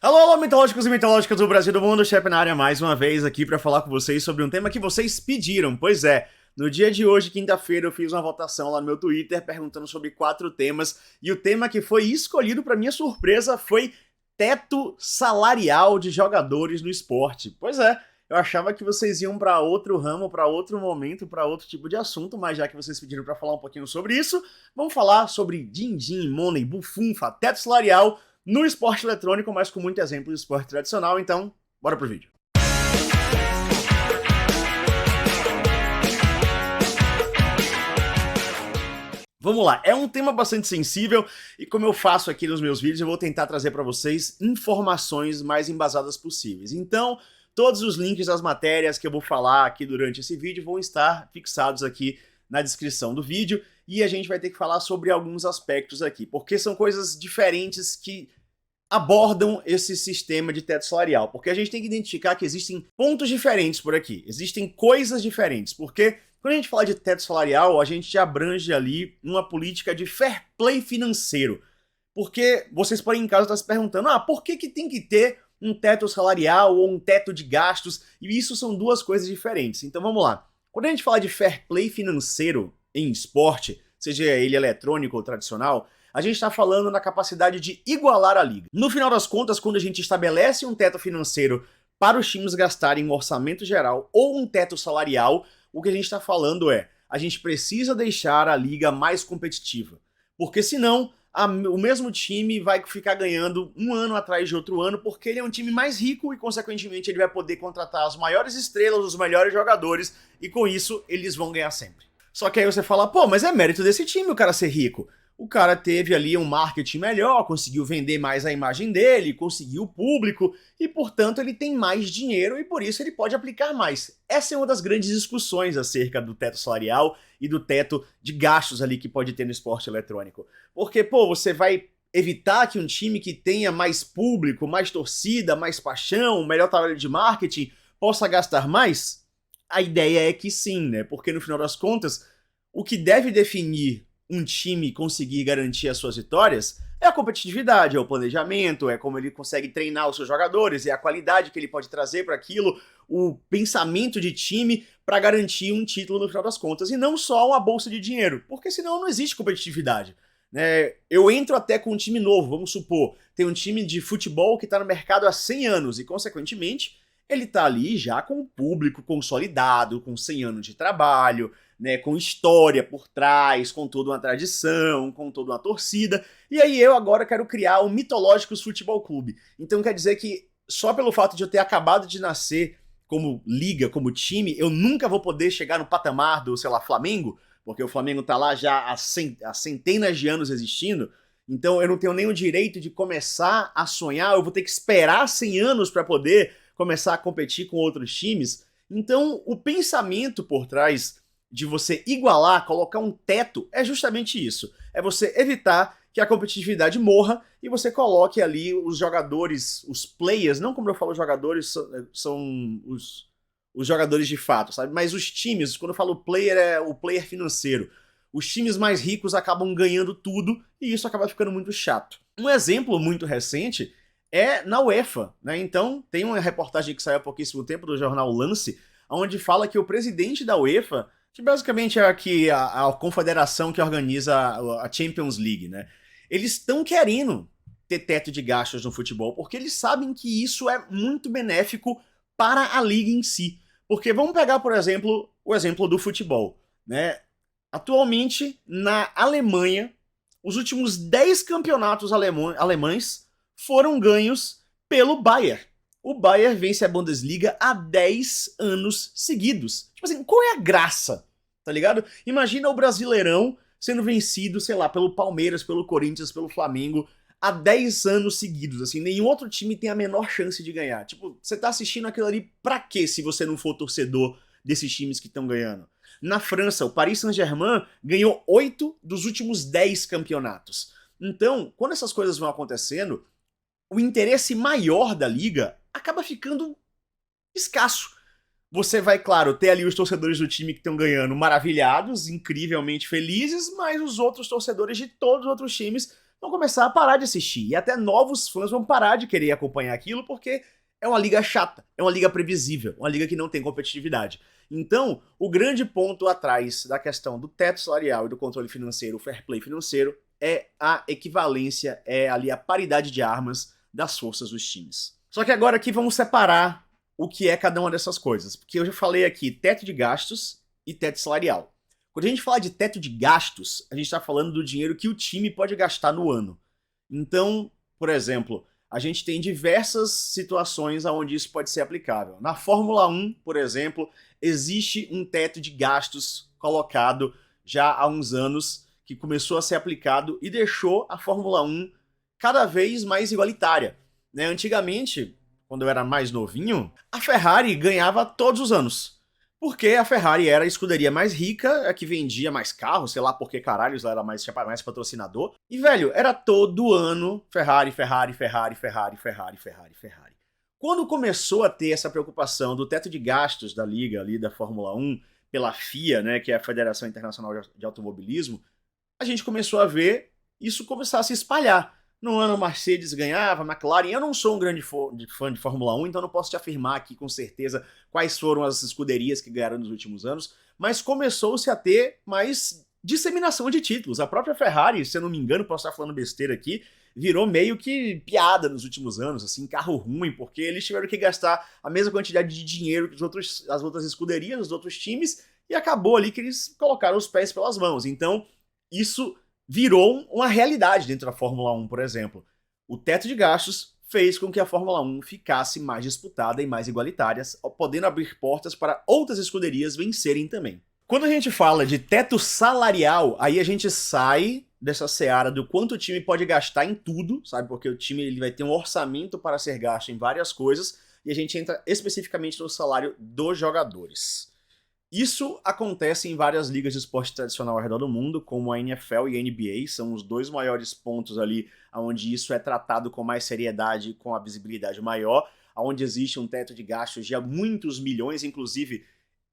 Alô, alô, mitológicos e mitológicas do Brasil e do mundo, Shep na área mais uma vez aqui para falar com vocês sobre um tema que vocês pediram. Pois é, no dia de hoje, quinta-feira, eu fiz uma votação lá no meu Twitter perguntando sobre 4 temas e o tema que foi escolhido para minha surpresa foi teto salarial de jogadores no esporte. Pois é, eu achava que vocês iam para outro ramo, para outro momento, para outro tipo de assunto, mas já que vocês pediram para falar um pouquinho sobre isso, vamos falar sobre din-din, money, bufunfa, teto salarial no esporte eletrônico, mas com muito exemplo de esporte tradicional, então bora pro vídeo. Vamos lá, é um tema bastante sensível e como eu faço aqui nos meus vídeos, eu vou tentar trazer para vocês informações mais embasadas possíveis. Então, todos os links das matérias que eu vou falar aqui durante esse vídeo vão estar fixados aqui na descrição do vídeo e a gente vai ter que falar sobre alguns aspectos aqui, porque são coisas diferentes que abordam esse sistema de teto salarial, porque a gente tem que identificar que existem pontos diferentes por aqui, existem coisas diferentes, porque quando a gente fala de teto salarial, a gente abrange ali uma política de fair play financeiro, porque vocês podem em casa estar se perguntando, por que tem que ter um teto salarial ou um teto de gastos, e isso são duas coisas diferentes. Então vamos lá, quando a gente fala de fair play financeiro em esporte, seja ele eletrônico ou tradicional, a gente está falando na capacidade de igualar a liga. No final das contas, quando a gente estabelece um teto financeiro para os times gastarem um orçamento geral ou um teto salarial, o que a gente está falando é, a gente precisa deixar a liga mais competitiva, porque senão o mesmo time vai ficar ganhando um ano atrás de outro ano, porque ele é um time mais rico e, consequentemente, ele vai poder contratar as maiores estrelas, os melhores jogadores, e com isso eles vão ganhar sempre. Só que aí você fala, pô, mas é mérito desse time o cara ser rico. O cara teve ali um marketing melhor, conseguiu vender mais a imagem dele, conseguiu o público e, portanto, ele tem mais dinheiro e por isso ele pode aplicar mais. Essa é uma das grandes discussões acerca do teto salarial e do teto de gastos ali que pode ter no esporte eletrônico. Porque, pô, você vai evitar que um time que tenha mais público, mais torcida, mais paixão, melhor trabalho de marketing, possa gastar mais? A ideia é que sim, né? Porque no final das contas, o que deve definir um time conseguir garantir as suas vitórias é a competitividade, é o planejamento, é como ele consegue treinar os seus jogadores, é a qualidade que ele pode trazer para aquilo, o pensamento de time para garantir um título no final das contas, e não só uma bolsa de dinheiro, porque senão não existe competitividade. Eu entro até com um time novo, vamos supor, tem um time de futebol que está no mercado há 100 anos e, consequentemente, ele está ali já com o público consolidado, com 100 anos de trabalho, com história por trás, com toda uma tradição, com toda uma torcida, e aí eu agora quero criar o Mitológicos Futebol Clube. Então quer dizer que só pelo fato de eu ter acabado de nascer como liga, como time, eu nunca vou poder chegar no patamar do, sei lá, Flamengo, porque o Flamengo tá lá já há centenas de anos existindo, então eu não tenho nem o direito de começar a sonhar, eu vou ter que esperar 100 anos para poder começar a competir com outros times. Então o pensamento por trás de você igualar, colocar um teto, é justamente isso. É você evitar que a competitividade morra e você coloque ali os jogadores, os players, não como eu falo jogadores, são os jogadores de fato, sabe? Mas os times, quando eu falo player, é o player financeiro. Os times mais ricos acabam ganhando tudo e isso acaba ficando muito chato. Um exemplo muito recente é na UEFA, né? Então, tem uma reportagem que saiu há pouquíssimo tempo do jornal Lance, onde fala que o presidente da UEFA, que basicamente é aqui a confederação que organiza a Champions League, né? Eles estão querendo ter teto de gastos no futebol, porque eles sabem que isso é muito benéfico para a liga em si. Porque vamos pegar, por exemplo, o exemplo do futebol, né? Atualmente, na Alemanha, os últimos 10 campeonatos alemães foram ganhos pelo Bayern. O Bayern vence a Bundesliga há 10 anos seguidos. Tipo assim, qual é a graça? Tá ligado? Imagina o Brasileirão sendo vencido, sei lá, pelo Palmeiras, pelo Corinthians, pelo Flamengo, há 10 anos seguidos, assim, nenhum outro time tem a menor chance de ganhar. Tipo, você tá assistindo aquilo ali pra quê se você não for torcedor desses times que estão ganhando? Na França, o Paris Saint-Germain ganhou 8 dos últimos 10 campeonatos. Então, quando essas coisas vão acontecendo, o interesse maior da liga acaba ficando escasso. Você vai, claro, ter ali os torcedores do time que estão ganhando maravilhados, incrivelmente felizes, mas os outros torcedores de todos os outros times vão começar a parar de assistir. E até novos fãs vão parar de querer acompanhar aquilo, porque é uma liga chata, é uma liga previsível, uma liga que não tem competitividade. Então, o grande ponto atrás da questão do teto salarial e do controle financeiro, o fair play financeiro, é a equivalência, é ali a paridade de armas das forças dos times. Só que agora aqui vamos separar o que é cada uma dessas coisas, porque eu já falei aqui teto de gastos e teto salarial. Quando a gente fala de teto de gastos, a gente está falando do dinheiro que o time pode gastar no ano. Então, por exemplo, a gente tem diversas situações onde isso pode ser aplicável. Na Fórmula 1, por exemplo, existe um teto de gastos colocado já há uns anos, que começou a ser aplicado e deixou a Fórmula 1 cada vez mais igualitária. Né? Antigamente, quando eu era mais novinho, a Ferrari ganhava todos os anos. Porque a Ferrari era a escuderia mais rica, a que vendia mais carros, sei lá por que caralhos, ela era mais patrocinador. E, velho, era todo ano Ferrari, Ferrari, Ferrari, Ferrari, Ferrari, Ferrari, Ferrari. Quando começou a ter essa preocupação do teto de gastos da liga ali da Fórmula 1, pela FIA, né, que é a Federação Internacional de Automobilismo, a gente começou a ver isso começar a se espalhar. No ano a Mercedes ganhava, a McLaren. Eu não sou um grande fã de Fórmula 1, então não posso te afirmar aqui com certeza quais foram as escuderias que ganharam nos últimos anos, mas começou-se a ter mais disseminação de títulos. A própria Ferrari, se eu não me engano, posso estar falando besteira aqui, virou meio que piada nos últimos anos, assim, carro ruim, porque eles tiveram que gastar a mesma quantidade de dinheiro que as outras escuderias, os outros times, e acabou ali que eles colocaram os pés pelas mãos. Então, isso virou uma realidade dentro da Fórmula 1, por exemplo. O teto de gastos fez com que a Fórmula 1 ficasse mais disputada e mais igualitária, podendo abrir portas para outras escuderias vencerem também. Quando a gente fala de teto salarial, aí a gente sai dessa seara do quanto o time pode gastar em tudo, sabe? Porque o time ele vai ter um orçamento para ser gasto em várias coisas, e a gente entra especificamente no salário dos jogadores. Isso acontece em várias ligas de esporte tradicional ao redor do mundo, como a NFL e a NBA, são os dois maiores pontos ali onde isso é tratado com mais seriedade e com a visibilidade maior, onde existe um teto de gastos de muitos milhões, inclusive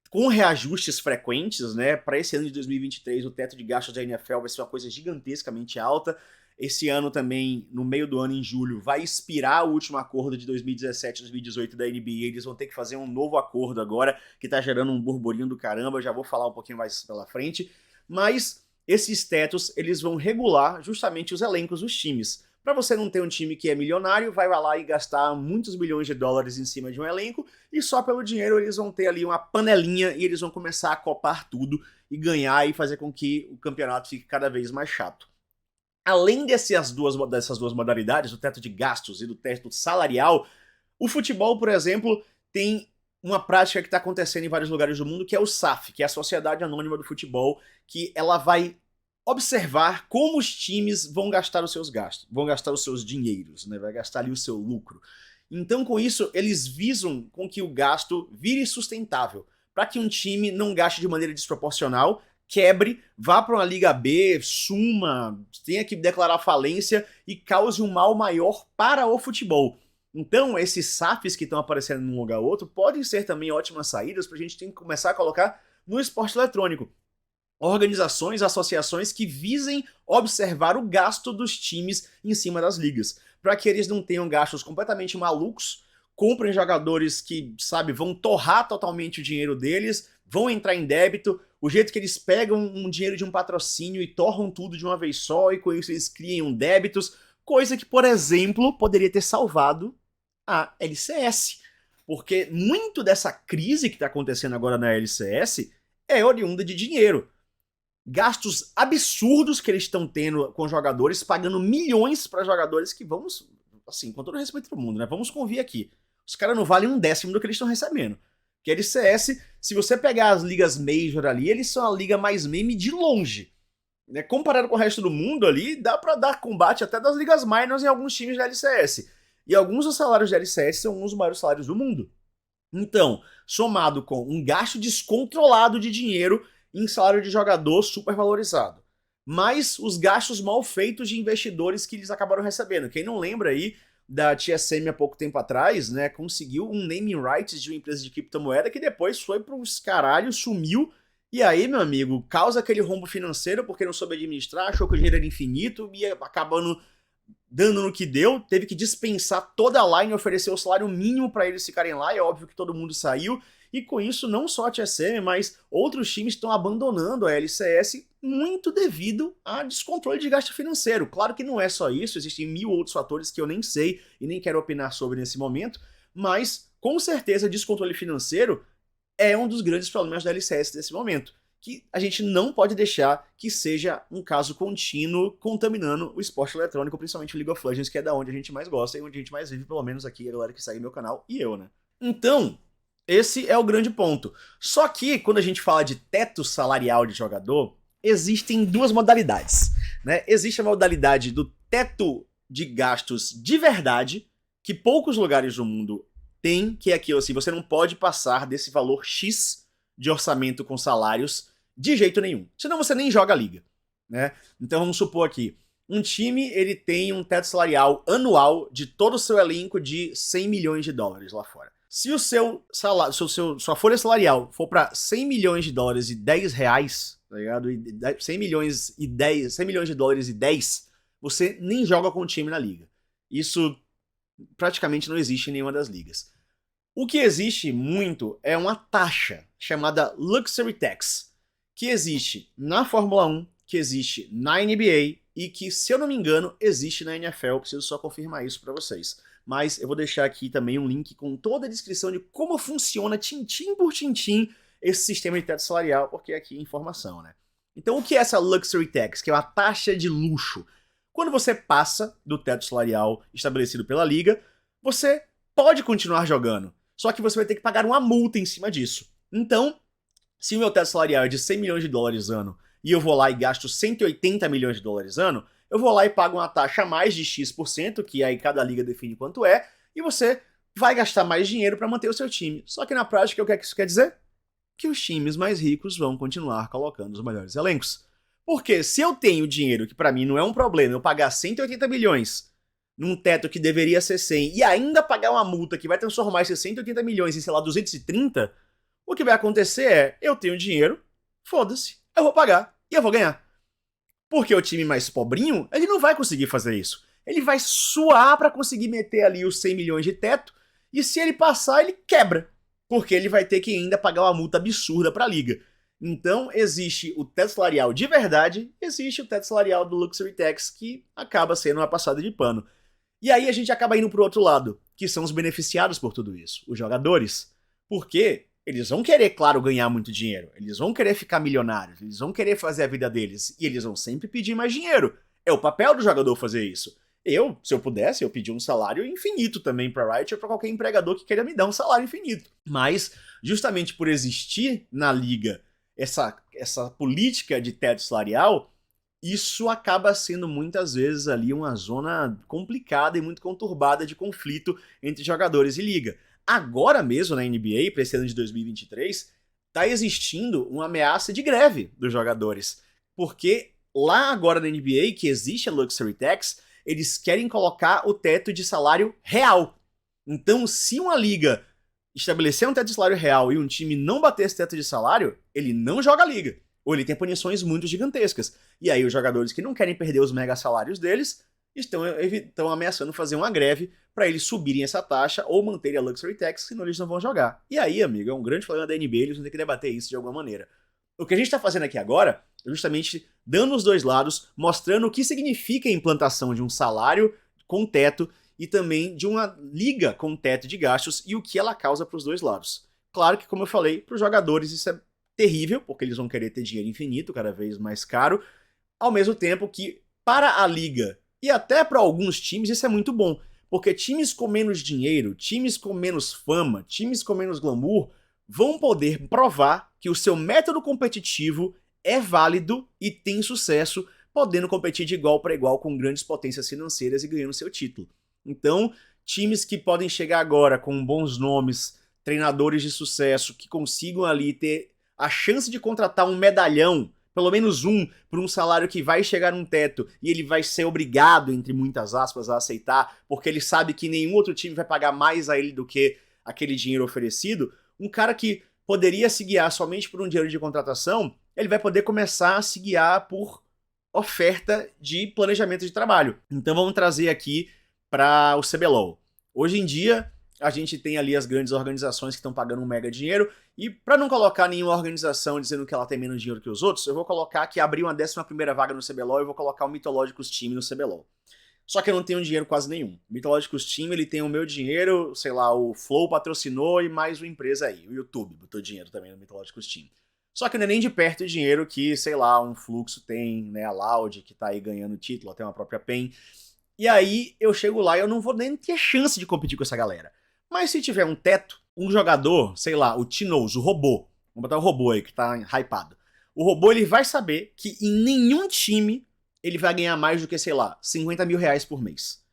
com reajustes frequentes, né? Para esse ano de 2023, o teto de gastos da NFL vai ser uma coisa gigantescamente alta. Esse ano também, no meio do ano, em julho, vai expirar o último acordo de 2017 e 2018 da NBA. Eles vão ter que fazer um novo acordo agora, que tá gerando um burburinho do caramba. Eu já vou falar um pouquinho mais pela frente. Mas esses tetos, eles vão regular justamente os elencos dos times. Para você não ter um time que é milionário, vai lá e gastar muitos milhões de dólares em cima de um elenco, e só pelo dinheiro eles vão ter ali uma panelinha e eles vão começar a copar tudo e ganhar e fazer com que o campeonato fique cada vez mais chato. Além dessas duas modalidades, o teto de gastos e do teto salarial, o futebol, por exemplo, tem uma prática que está acontecendo em vários lugares do mundo, que é o SAF, que é a Sociedade Anônima do Futebol, que ela vai observar como os times vão gastar os seus gastos, vão gastar os seus dinheiros, né? Vai gastar ali o seu lucro. Então, com isso, eles visam com que o gasto vire sustentável, para que um time não gaste de maneira desproporcional, quebre, vá para uma Liga B, suma, tenha que declarar falência e cause um mal maior para o futebol. Então, esses SAFs que estão aparecendo num lugar ou outro podem ser também ótimas saídas para a gente ter que começar a colocar no esporte eletrônico. Organizações, associações que visem observar o gasto dos times em cima das ligas, para que eles não tenham gastos completamente malucos, comprem jogadores que, sabe, vão torrar totalmente o dinheiro deles, vão entrar em débito, o jeito que eles pegam um dinheiro de um patrocínio e torram tudo de uma vez só, e com isso eles criam débitos, coisa que, por exemplo, poderia ter salvado a LCS. Porque muito dessa crise que está acontecendo agora na LCS é oriunda de dinheiro. Gastos absurdos que eles estão tendo com jogadores, pagando milhões para jogadores que, vamos, assim, com todo o respeito do mundo, né? Vamos convir aqui. Os caras não valem 1/10 do que eles estão recebendo. Que a LCS, se você pegar as ligas Major ali, eles são a liga mais meme de longe. Né? Comparado com o resto do mundo ali, dá pra dar combate até das ligas minors em alguns times da LCS. E alguns dos salários da LCS são uns dos maiores salários do mundo. Então, somado com um gasto descontrolado de dinheiro em salário de jogador super valorizado, mais os gastos mal feitos de investidores que eles acabaram recebendo. Quem não lembra aí da TSM há pouco tempo atrás, né, conseguiu um naming rights de uma empresa de criptomoeda que depois foi para os caralhos, sumiu E aí, meu amigo, causa aquele rombo financeiro porque não soube administrar, achou que o dinheiro era infinito e acabando dando no que deu, teve que dispensar toda a line e oferecer o salário mínimo para eles ficarem lá, é óbvio que todo mundo saiu, e com isso não só a TSM, mas outros times estão abandonando a LCS muito devido a descontrole de gasto financeiro. Claro que não é só isso, existem mil outros fatores que eu nem sei e nem quero opinar sobre nesse momento, mas com certeza descontrole financeiro é um dos grandes problemas da LCS nesse momento, que a gente não pode deixar que seja um caso contínuo contaminando o esporte eletrônico, principalmente o League of Legends, que é da onde a gente mais gosta e onde a gente mais vive, pelo menos aqui, a galera que segue meu canal e eu, né? Então, esse é o grande ponto. Só que, quando a gente fala de teto salarial de jogador, existem duas modalidades, né? Existe a modalidade do teto de gastos de verdade, que poucos lugares do mundo têm, que é aquilo assim, você não pode passar desse valor X de orçamento com salários de jeito nenhum. Senão você nem joga a liga, né? Então vamos supor aqui, um time ele tem um teto salarial anual de todo o seu elenco de 100 milhões de dólares lá fora. Se o seu salário, sua folha salarial for para 100 milhões de dólares e 10 reais, tá ligado? 100 milhões de dólares e 10, você nem joga com o time na liga. Isso praticamente não existe em nenhuma das ligas. O que existe muito é uma taxa chamada Luxury Tax, que existe na Fórmula 1, que existe na NBA e que, se eu não me engano, existe na NFL. Eu preciso só confirmar isso para vocês. Mas eu vou deixar aqui também um link com toda a descrição de como funciona, tintim por tintim, esse sistema de teto salarial, porque aqui é informação, né? Então, o que é essa Luxury Tax, que é uma taxa de luxo? Quando você passa do teto salarial estabelecido pela liga, você pode continuar jogando, só que você vai ter que pagar uma multa em cima disso. Então, se o meu teto salarial é de 100 milhões de dólares ano e eu vou lá e gasto 180 milhões de dólares ano, eu vou lá e pago uma taxa a mais de X%, que aí cada liga define quanto é, e você vai gastar mais dinheiro para manter o seu time. Só que na prática, o que é que isso quer dizer? Que os times mais ricos vão continuar colocando os melhores elencos. Porque se eu tenho dinheiro, que para mim não é um problema, eu pagar 180 milhões num teto que deveria ser 100 e ainda pagar uma multa que vai transformar esses 180 milhões em, sei lá, 230, o que vai acontecer é, eu tenho dinheiro, foda-se, eu vou pagar e eu vou ganhar. Porque o time mais pobrinho, ele não vai conseguir fazer isso. Ele vai suar para conseguir meter ali os 100 milhões de teto, e se ele passar, ele quebra. Porque ele vai ter que ainda pagar uma multa absurda para a liga. Então, existe o teto salarial de verdade, existe o teto salarial do Luxury Tax, que acaba sendo uma passada de pano. E aí a gente acaba indo pro outro lado, que são os beneficiados por tudo isso, os jogadores. Porque eles vão querer, claro, ganhar muito dinheiro, eles vão querer ficar milionários, eles vão querer fazer a vida deles, e eles vão sempre pedir mais dinheiro. É o papel do jogador fazer isso. Eu, se eu pudesse, eu pedi um salário infinito também pra Riot ou pra qualquer empregador que queira me dar um salário infinito. Mas, justamente por existir na liga essa política de teto salarial, isso acaba sendo muitas vezes ali uma zona complicada e muito conturbada de conflito entre jogadores e liga. Agora mesmo na NBA, para esse ano de 2023, tá existindo uma ameaça de greve dos jogadores. Porque lá agora na NBA, que existe a Luxury Tax, eles querem colocar o teto de salário real. Então, se uma liga estabelecer um teto de salário real e um time não bater esse teto de salário, ele não joga a liga. Ou ele tem punições muito gigantescas. E aí os jogadores que não querem perder os mega salários deles estão ameaçando fazer uma greve para eles subirem essa taxa ou manterem a Luxury Tax, senão eles não vão jogar. E aí, amigo, é um grande problema da NBA, eles vão ter que debater isso de alguma maneira. O que a gente está fazendo aqui agora é justamente dando os dois lados, mostrando o que significa a implantação de um salário com teto e também de uma liga com teto de gastos e o que ela causa para os dois lados. Claro que, como eu falei, para os jogadores isso é terrível, porque eles vão querer ter dinheiro infinito, cada vez mais caro, ao mesmo tempo que, para a liga e até para alguns times, isso é muito bom, porque times com menos dinheiro, times com menos fama, times com menos glamour, vão poder provar que o seu método competitivo é válido e tem sucesso, podendo competir de igual para igual com grandes potências financeiras e ganhando seu título. Então, times que podem chegar agora com bons nomes, treinadores de sucesso, que consigam ali ter a chance de contratar um medalhão, pelo menos um, por um salário que vai chegar num teto e ele vai ser obrigado, entre muitas aspas, a aceitar, porque ele sabe que nenhum outro time vai pagar mais a ele do que aquele dinheiro oferecido, um cara que poderia se guiar somente por um dinheiro de contratação, ele vai poder começar a se guiar por oferta de planejamento de trabalho. Então vamos trazer aqui para o CBLOL. Hoje em dia, a gente tem ali as grandes organizações que estão pagando um mega dinheiro, e para não colocar nenhuma organização dizendo que ela tem menos dinheiro que os outros, eu vou colocar que abrir uma 11ª vaga no CBLOL e eu vou colocar o Mythologicus Team no CBLOL. Só que eu não tenho dinheiro quase nenhum. O Mythologicus Team, ele tem o meu dinheiro, sei lá, o Flow patrocinou e mais uma empresa aí, o YouTube botou dinheiro também no Mythologicus Team. Só que não é nem de perto o dinheiro que, sei lá, um Fluxo tem, né, a Loud, que tá aí ganhando título, até uma própria PEN. E aí eu chego lá e eu não vou nem ter chance de competir com essa galera. Mas se tiver um teto, um jogador, sei lá, o Tinoz, o robô, vamos botar o robô aí que tá hypado. O robô, ele vai saber que em nenhum time ele vai ganhar mais do que, sei lá, 50 mil reais por mês.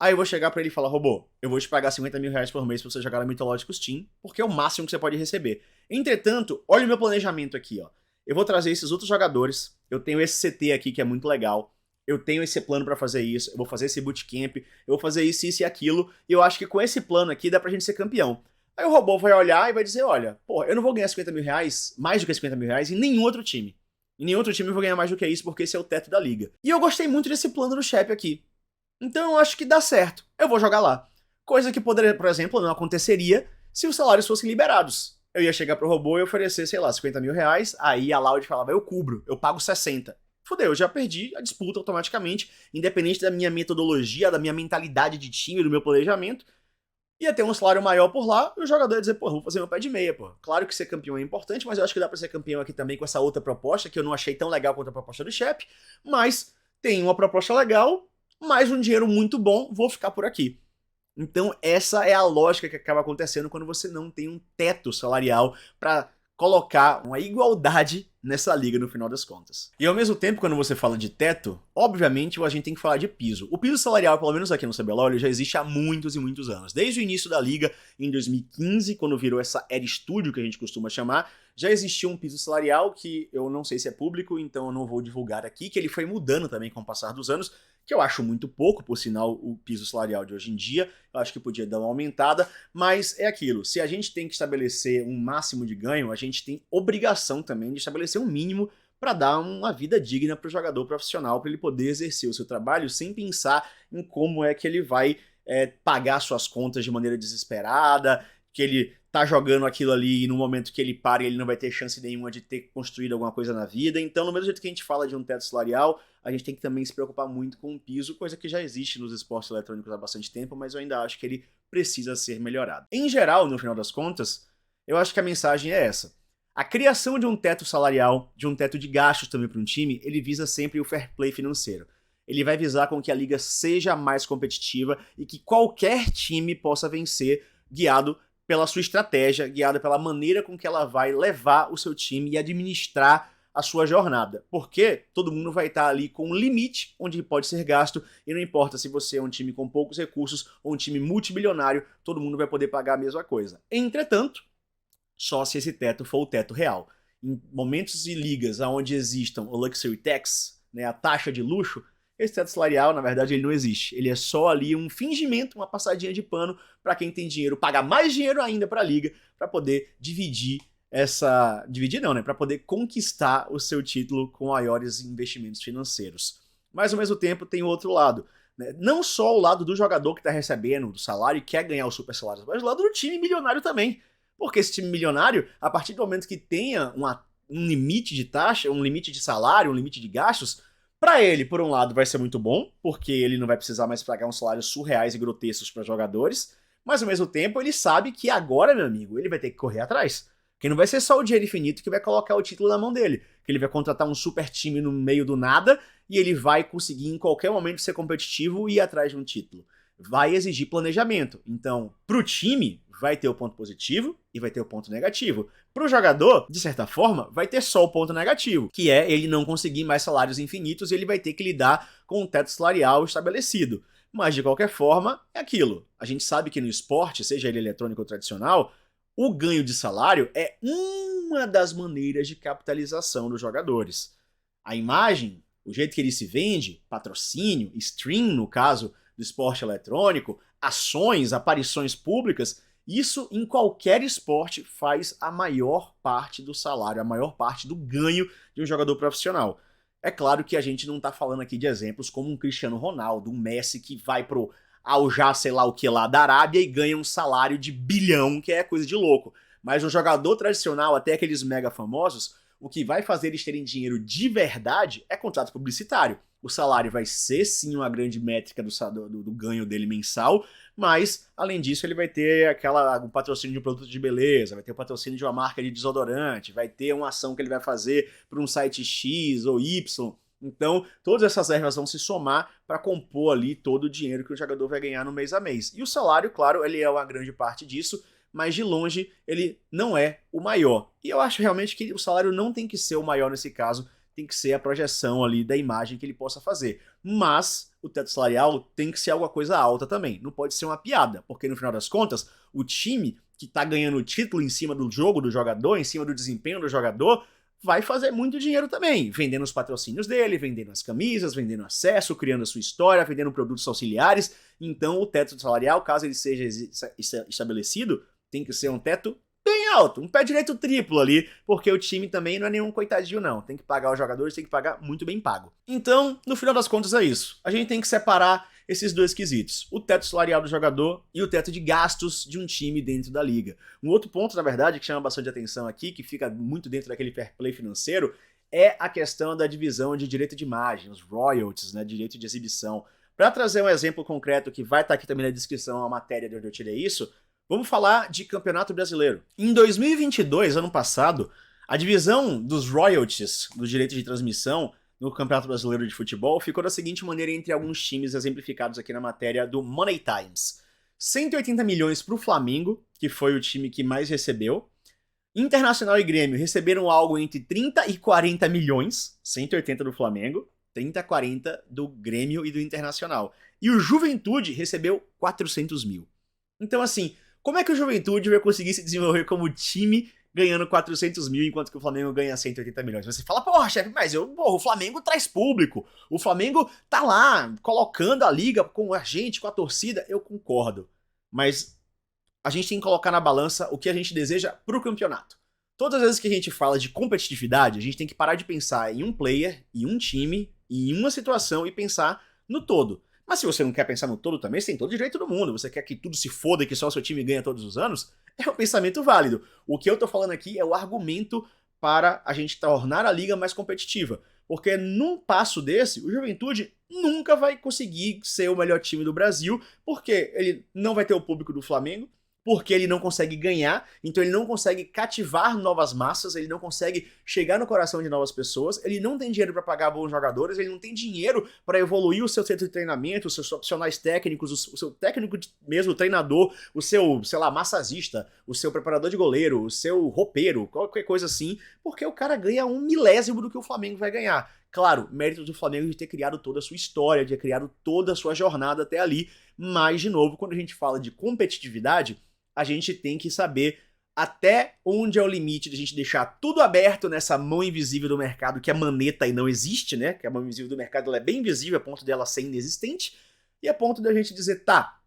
Aí eu vou chegar pra ele e falar, robô, eu vou te pagar 50 mil reais por mês pra você jogar no Mythologicus Team, porque é o máximo que você pode receber. Entretanto, olha o meu planejamento aqui, ó. Eu vou trazer esses outros jogadores, eu tenho esse CT aqui que é muito legal, eu tenho esse plano pra fazer isso, eu vou fazer esse bootcamp, eu vou fazer isso e aquilo, e eu acho que com esse plano aqui dá pra gente ser campeão. Aí o robô vai olhar e vai dizer, olha, pô, eu não vou ganhar 50 mil reais, mais do que 50 mil reais, em nenhum outro time. Em nenhum outro time eu vou ganhar mais do que isso, porque esse é o teto da liga. E eu gostei muito desse plano do Shep aqui. Então eu acho que dá certo, eu vou jogar lá. Coisa que poderia, por exemplo, não aconteceria se os salários fossem liberados. Eu ia chegar pro robô e oferecer, sei lá, 50 mil reais, aí a Loud falava, eu cubro, eu pago 60. Fudeu, eu já perdi a disputa automaticamente, independente da minha metodologia, da minha mentalidade de time, do meu planejamento. Ia ter um salário maior por lá, e o jogador ia dizer, pô, vou fazer meu pé de meia, pô. Claro que ser campeão é importante, mas eu acho que dá pra ser campeão aqui também com essa outra proposta, que eu não achei tão legal quanto a proposta do Shep, mas tem uma proposta legal, mais um dinheiro muito bom, vou ficar por aqui. Então essa é a lógica que acaba acontecendo quando você não tem um teto salarial para colocar uma igualdade nessa liga no final das contas. E ao mesmo tempo, quando você fala de teto, obviamente a gente tem que falar de piso. O piso salarial, pelo menos aqui no CBLOL, ele já existe há muitos e muitos anos. Desde o início da liga, em 2015, quando virou essa Era Studio, que a gente costuma chamar, já existia um piso salarial que eu não sei se é público, então eu não vou divulgar aqui, que ele foi mudando também com o passar dos anos, que eu acho muito pouco, por sinal, o piso salarial de hoje em dia, eu acho que podia dar uma aumentada, mas é aquilo, se a gente tem que estabelecer um máximo de ganho, a gente tem obrigação também de estabelecer um mínimo para dar uma vida digna para o jogador profissional, para ele poder exercer o seu trabalho sem pensar em como é que ele vai pagar suas contas de maneira desesperada, que ele tá jogando aquilo ali e no momento que ele para ele não vai ter chance nenhuma de ter construído alguma coisa na vida. Então, no mesmo jeito que a gente fala de um teto salarial, a gente tem que também se preocupar muito com o piso, coisa que já existe nos esportes eletrônicos há bastante tempo, mas eu ainda acho que ele precisa ser melhorado. Em geral, no final das contas, eu acho que a mensagem é essa. A criação de um teto salarial, de um teto de gastos também para um time, ele visa sempre o fair play financeiro. Ele vai visar com que a liga seja mais competitiva e que qualquer time possa vencer guiado pela sua estratégia, guiada pela maneira com que ela vai levar o seu time e administrar a sua jornada. Porque todo mundo vai estar ali com um limite onde pode ser gasto, e não importa se você é um time com poucos recursos ou um time multibilionário, todo mundo vai poder pagar a mesma coisa. Entretanto, só se esse teto for o teto real. Em momentos e ligas onde existam o Luxury Tax, né, a taxa de luxo, esse teto salarial, na verdade, ele não existe. Ele é só ali um fingimento, uma passadinha de pano para quem tem dinheiro, pagar mais dinheiro ainda para a liga, para poder dividir essa... Dividir não, né? Para poder conquistar o seu título com maiores investimentos financeiros. Mas, ao mesmo tempo, tem o outro lado. Né? Não só o lado do jogador que está recebendo do salário e quer ganhar o super salário, mas o lado do time milionário também. Porque esse time milionário, a partir do momento que tenha um limite de taxa, um limite de salário, um limite de gastos, para ele, por um lado, vai ser muito bom, porque ele não vai precisar mais pagar uns salários surreais e grotescos para jogadores, mas ao mesmo tempo ele sabe que agora, meu amigo, ele vai ter que correr atrás. Que não vai ser só o dinheiro infinito que vai colocar o título na mão dele, que ele vai contratar um super time no meio do nada e ele vai conseguir em qualquer momento ser competitivo e ir atrás de um título. Vai exigir planejamento. Então, pro time, vai ter o ponto positivo e vai ter o ponto negativo. Pro jogador, de certa forma, vai ter só o ponto negativo, que é ele não conseguir mais salários infinitos e ele vai ter que lidar com um teto salarial estabelecido. Mas, de qualquer forma, é aquilo. A gente sabe que no esporte, seja ele eletrônico ou tradicional, o ganho de salário é uma das maneiras de capitalização dos jogadores. A imagem, o jeito que ele se vende, patrocínio, stream, no caso do esporte eletrônico, ações, aparições públicas, Isso em qualquer esporte faz a maior parte do salário, a maior parte do ganho de um jogador profissional. É claro que a gente não tá falando aqui de exemplos como um Cristiano Ronaldo, um Messi que vai pro Al já sei lá o que lá da Arábia e ganha um salário de bilhão, que é coisa de louco. Mas um jogador tradicional, até aqueles mega famosos, o que vai fazer eles terem dinheiro de verdade é contrato publicitário. O salário vai ser sim uma grande métrica do ganho dele mensal, mas além disso ele vai ter um patrocínio de um produto de beleza, vai ter o patrocínio de uma marca de desodorante, vai ter uma ação que ele vai fazer para um site X ou Y. Então, todas essas ervas vão se somar para compor ali todo o dinheiro que o jogador vai ganhar no mês a mês. E o salário, claro, ele é uma grande parte disso, mas de longe ele não é o maior. E eu acho realmente que o salário não tem que ser o maior nesse caso, tem que ser a projeção ali da imagem que ele possa fazer. Mas o teto salarial tem que ser alguma coisa alta também, não pode ser uma piada, porque no final das contas, o time que tá ganhando o título em cima do jogo do jogador, em cima do desempenho do jogador, vai fazer muito dinheiro também, vendendo os patrocínios dele, vendendo as camisas, vendendo acesso, criando a sua história, vendendo produtos auxiliares. Então o teto salarial, caso ele seja estabelecido, tem que ser um teto bem alto, um pé direito triplo ali, porque o time também não é nenhum coitadinho não, tem que pagar os jogadores, tem que pagar muito bem pago. Então, no final das contas é isso, a gente tem que separar esses dois quesitos, o teto salarial do jogador e o teto de gastos de um time dentro da liga. Um outro ponto, na verdade, que chama bastante atenção aqui, que fica muito dentro daquele fair play financeiro, é a questão da divisão de direito de imagem, os royalties, né, direito de exibição. Para trazer um exemplo concreto que vai estar aqui também na descrição, a matéria de onde eu tirei isso, vamos falar de Campeonato Brasileiro. Em 2022, ano passado, a divisão dos royalties, do direito de transmissão, no Campeonato Brasileiro de Futebol, ficou da seguinte maneira entre alguns times exemplificados aqui na matéria do Money Times. 180 milhões para o Flamengo, que foi o time que mais recebeu. Internacional e Grêmio receberam algo entre 30 e 40 milhões, 180 do Flamengo, 30 a 40 do Grêmio e do Internacional. E o Juventude recebeu 400 mil. Então assim, como é que o Juventude vai conseguir se desenvolver como time ganhando 400 mil, enquanto que o Flamengo ganha 180 milhões? Você fala, porra, chefe, mas o Flamengo traz público, o Flamengo tá lá, colocando a liga com a gente, com a torcida, eu concordo. Mas a gente tem que colocar na balança o que a gente deseja pro campeonato. Todas as vezes que a gente fala de competitividade, a gente tem que parar de pensar em um player, em um time, em uma situação e pensar no todo. Mas se você não quer pensar no todo também, você tem todo o direito do mundo. Você quer que tudo se foda e que só o seu time ganha todos os anos? É um pensamento válido. O que eu tô falando aqui é o argumento para a gente tornar a liga mais competitiva. Porque num passo desse, o Juventude nunca vai conseguir ser o melhor time do Brasil, porque ele não vai ter o público do Flamengo, porque ele não consegue ganhar, então ele não consegue cativar novas massas, ele não consegue chegar no coração de novas pessoas, ele não tem dinheiro para pagar bons jogadores, ele não tem dinheiro para evoluir o seu centro de treinamento, os seus profissionais técnicos, o seu técnico mesmo, o treinador, o seu, sei lá, massagista, o seu preparador de goleiro, o seu roupeiro, qualquer coisa assim, porque o cara ganha 1/1000 do que o Flamengo vai ganhar. Claro, mérito do Flamengo de ter criado toda a sua história, de ter criado toda a sua jornada até ali, mas, de novo, quando a gente fala de competitividade, a gente tem que saber até onde é o limite de a gente deixar tudo aberto nessa mão invisível do mercado, que é maneta e não existe, né? Que a mão invisível do mercado ela é bem invisível, a ponto dela ser inexistente, e a ponto da gente dizer, tá,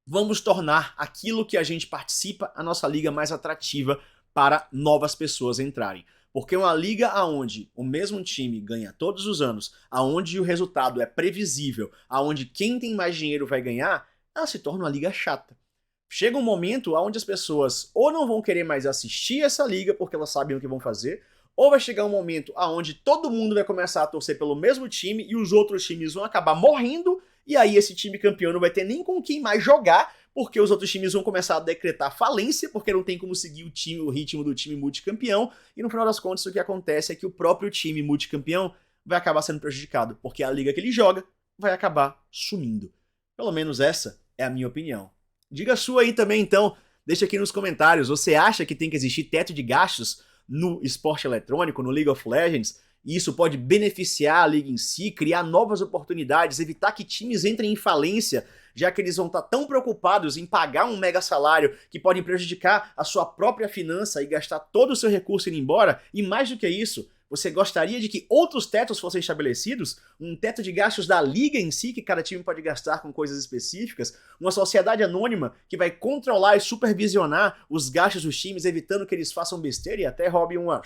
vamos tornar aquilo que a gente participa, a nossa liga, mais atrativa para novas pessoas entrarem. Porque uma liga aonde o mesmo time ganha todos os anos, aonde o resultado é previsível, aonde quem tem mais dinheiro vai ganhar, ela se torna uma liga chata. Chega um momento onde as pessoas ou não vão querer mais assistir essa liga porque elas sabem o que vão fazer, ou vai chegar um momento onde todo mundo vai começar a torcer pelo mesmo time e os outros times vão acabar morrendo, e aí esse time campeão não vai ter nem com quem mais jogar, porque os outros times vão começar a decretar falência, porque não tem como seguir o ritmo do time multicampeão, e no final das contas o que acontece é que o próprio time multicampeão vai acabar sendo prejudicado, porque a liga que ele joga vai acabar sumindo. Pelo menos essa é a minha opinião. Diga a sua aí também, então. Deixa aqui nos comentários. Você acha que tem que existir teto de gastos no esporte eletrônico, no League of Legends? E isso pode beneficiar a liga em si, criar novas oportunidades, evitar que times entrem em falência, já que eles vão estar tão preocupados em pagar um mega salário que podem prejudicar a sua própria finança e gastar todo o seu recurso indo embora? E mais do que isso, Você gostaria de que outros tetos fossem estabelecidos? Um teto de gastos da liga em si, que cada time pode gastar com coisas específicas? Uma sociedade anônima que vai controlar e supervisionar os gastos dos times, evitando que eles façam besteira e até roubem uma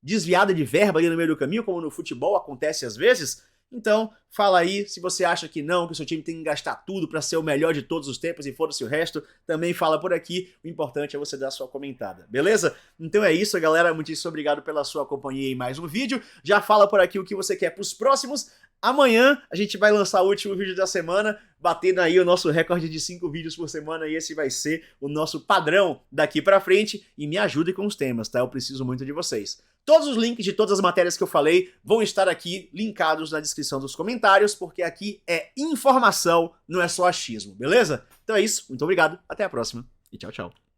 desviada de verba ali no meio do caminho, como no futebol acontece às vezes? Então, fala aí se você acha que não, que o seu time tem que gastar tudo para ser o melhor de todos os tempos e foda-se o resto, também fala por aqui. O importante é você dar a sua comentada, beleza? Então é isso, galera. Muitíssimo obrigado pela sua companhia em mais um vídeo. Já fala por aqui o que você quer pros próximos. Amanhã a gente vai lançar o último vídeo da semana, batendo aí o nosso recorde de 5 vídeos por semana, e esse vai ser o nosso padrão daqui pra frente. E me ajude com os temas, tá? Eu preciso muito de vocês. Todos os links de todas as matérias que eu falei vão estar aqui linkados na descrição dos comentários, porque aqui é informação, não é só achismo, beleza? Então é isso, muito obrigado, até a próxima e tchau, tchau.